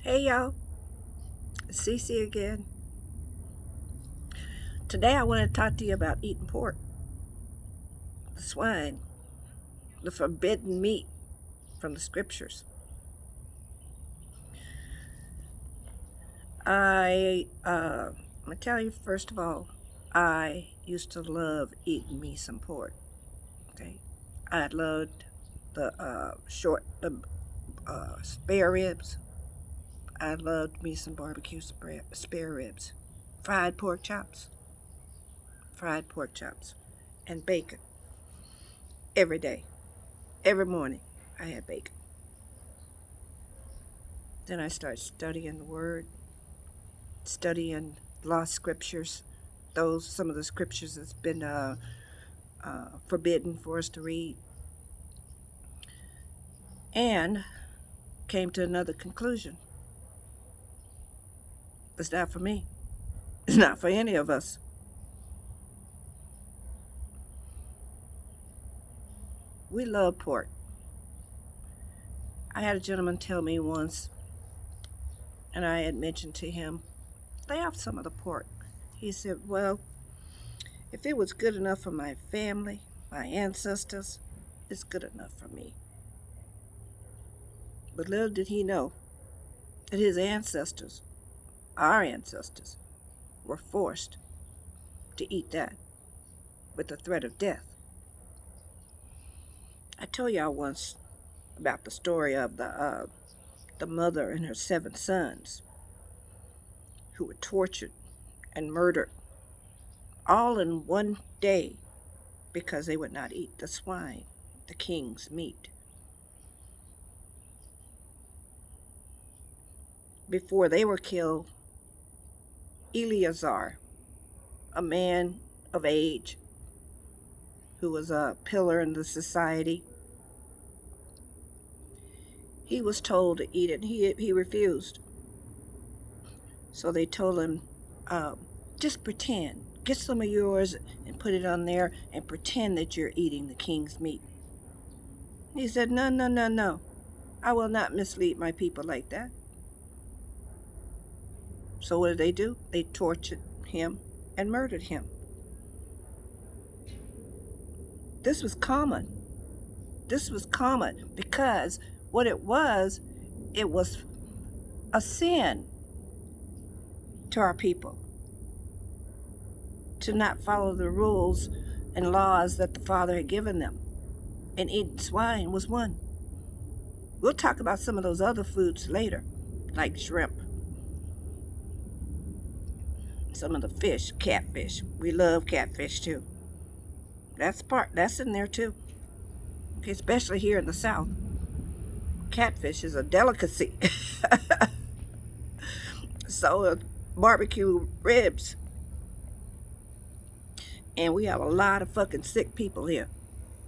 Hey y'all, it's Cece again. Today I want to talk to you about eating pork, the swine, the forbidden meat from the scriptures. I'm gonna tell you first of all, I used to love eating me some pork. Okay, I loved the spare ribs. I loved me some barbecue spare ribs, fried pork chops, fried pork chops, and bacon every day. Every morning, I had bacon. Then I started studying the Word, studying lost scriptures. Those some of the scriptures that's been forbidden for us to read, and came to another conclusion. It's not for me. It's not for any of us. We love pork. I had a gentleman tell me once, and I had mentioned to him, lay off some of the pork. He said, well, if it was good enough for my family, my ancestors, it's good enough for me. But little did he know that his ancestors, our ancestors, were forced to eat that with the threat of death. I told y'all once about the story of the mother and her 7 sons who were tortured and murdered all in one day because they would not eat the swine, the king's meat. Before they were killed, Eleazar, a man of age who was a pillar in the society, he was told to eat it. He refused. So they told him, just pretend. Get some of yours and put it on there and pretend that you're eating the king's meat. He said, no, no, no, no. I will not mislead my people like that. So what did they do? They tortured him and murdered him. This was common. This was common because what it was a sin to our people to not follow the rules and laws that the Father had given them. And eating swine was one. We'll talk about some of those other foods later, like shrimp, some of the fish, catfish. We love catfish too. That's in there too. Okay, especially here in the South. Catfish is a delicacy. So barbecue ribs. And we have a lot of fucking sick people here.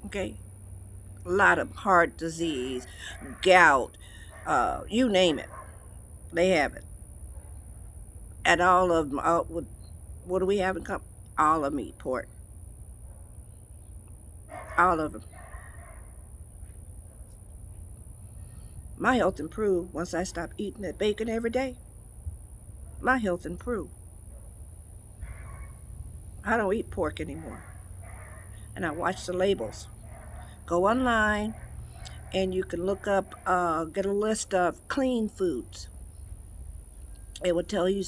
Okay? A lot of heart disease, gout, you name it. They have it. And all of them, what do we have in common? All of them eat pork. All of them. My health improved once I stopped eating that bacon every day. My health improved. I don't eat pork anymore. And I watch the labels. Go online and you can look up, get a list of clean foods. It will tell you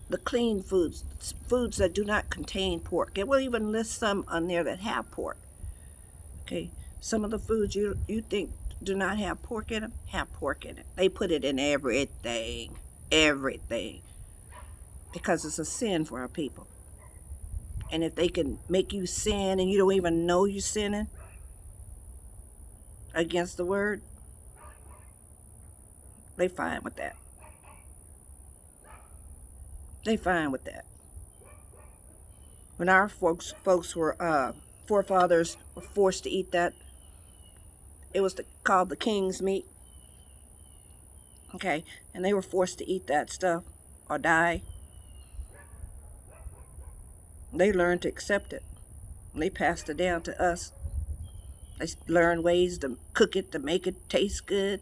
the clean foods, foods that do not contain pork. It will even list some on there that have pork. Okay, some of the foods you think do not have pork in them have pork in it. They put it in everything, because it's a sin for our people. And if they can make you sin and you don't even know you're sinning against the word, they fine with that. They fine with that. When our folks were forefathers were forced to eat that, it was called the king's meat. Okay, and they were forced to eat that stuff or die. They learned to accept it. And they passed it down to us. They learned ways to cook it to make it taste good.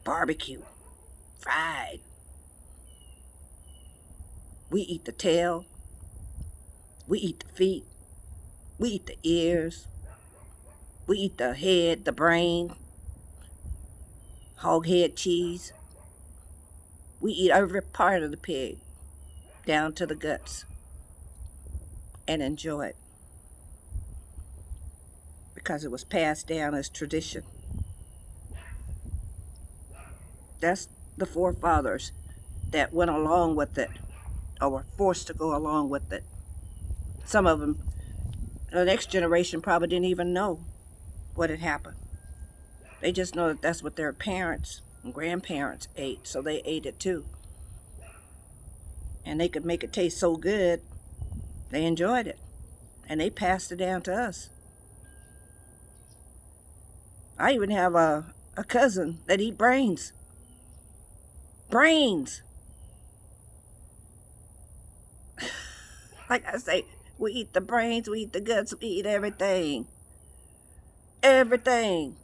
Barbecue. fried. We eat the tail. We eat the feet. We eat the ears. We eat the head, the brain, hog head cheese. We eat every part of the pig, down to the guts, and enjoy it because it was passed down as tradition. That's the forefathers that went along with it or were forced to go along with it. Some of them, the next generation probably didn't even know what had happened. They just know that that's what their parents and grandparents ate, so they ate it too. And they could make it taste so good, they enjoyed it. And they passed it down to us. I even have a cousin that eat brains. Brains! Like I say, we eat the brains, we eat the guts, we eat everything. Everything.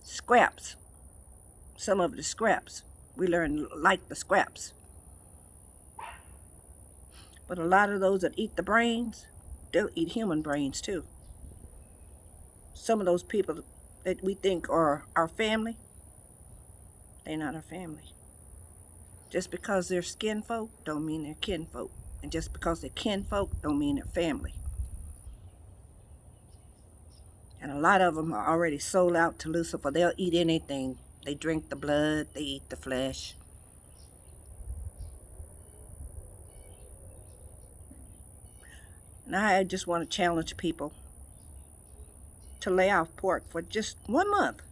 Scraps. Some of the scraps. We learn like the scraps. But a lot of those that eat the brains, they'll eat human brains too. Some of those people that we think are our family, they're not our family. Just because they're skin folk don't mean they're kinfolk. And just because they're kinfolk don't mean they're family. And a lot of them are already sold out to Lucifer. They'll eat anything. They drink the blood, they eat the flesh. And I just want to challenge people to lay off pork for just 1 month.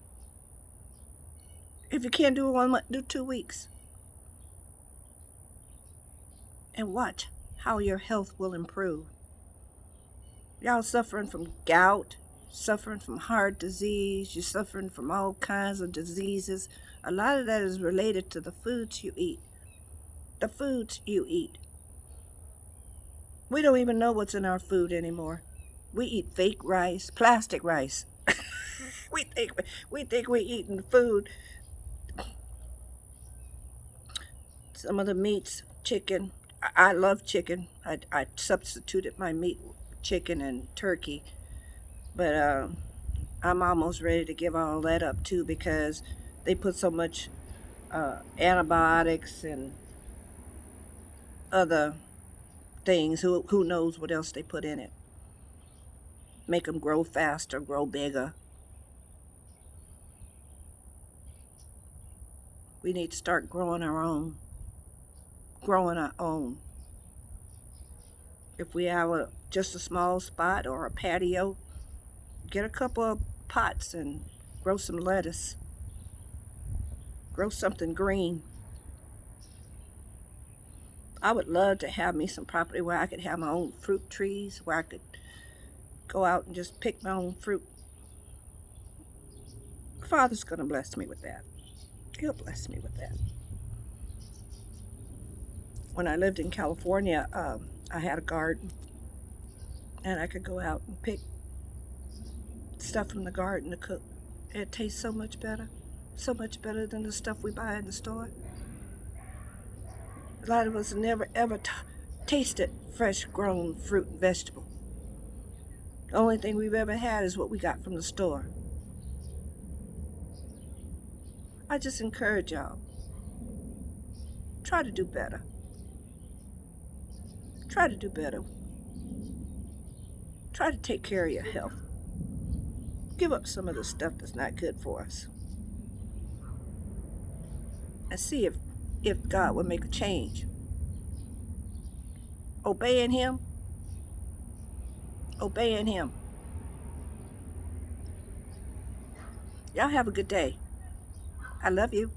If you can't do it 1 month, do 2 weeks. And watch how your health will improve. Y'all suffering from gout, suffering from heart disease, you're suffering from all kinds of diseases. A lot of that is related to the foods you eat. The foods you eat. We don't even know what's in our food anymore. We eat fake rice, plastic rice. we think we're eating food. Some of the meats, chicken. I love chicken. I substituted my meat with chicken and turkey. But I'm almost ready to give all that up too because they put so much antibiotics and other things. Who knows what else they put in it. Make them grow faster, grow bigger. We need to start growing our own. Growing our own. If we have just a small spot or a patio, get a couple of pots and grow some lettuce. Grow something green. I would love to have me some property where I could have my own fruit trees, where I could go out and just pick my own fruit. Father's going to bless me with that. He'll bless me with that. When I lived in California, I had a garden, and I could go out and pick stuff from the garden to cook. It tastes so much better than the stuff we buy in the store. A lot of us never ever tasted fresh grown fruit and vegetable. The only thing we've ever had is what we got from the store. I just encourage y'all, try to do better. Try to do better. Try to take care of your health. Give up some of the stuff that's not good for us. And see if God will make a change. Obeying Him. Obeying Him. Y'all have a good day. I love you.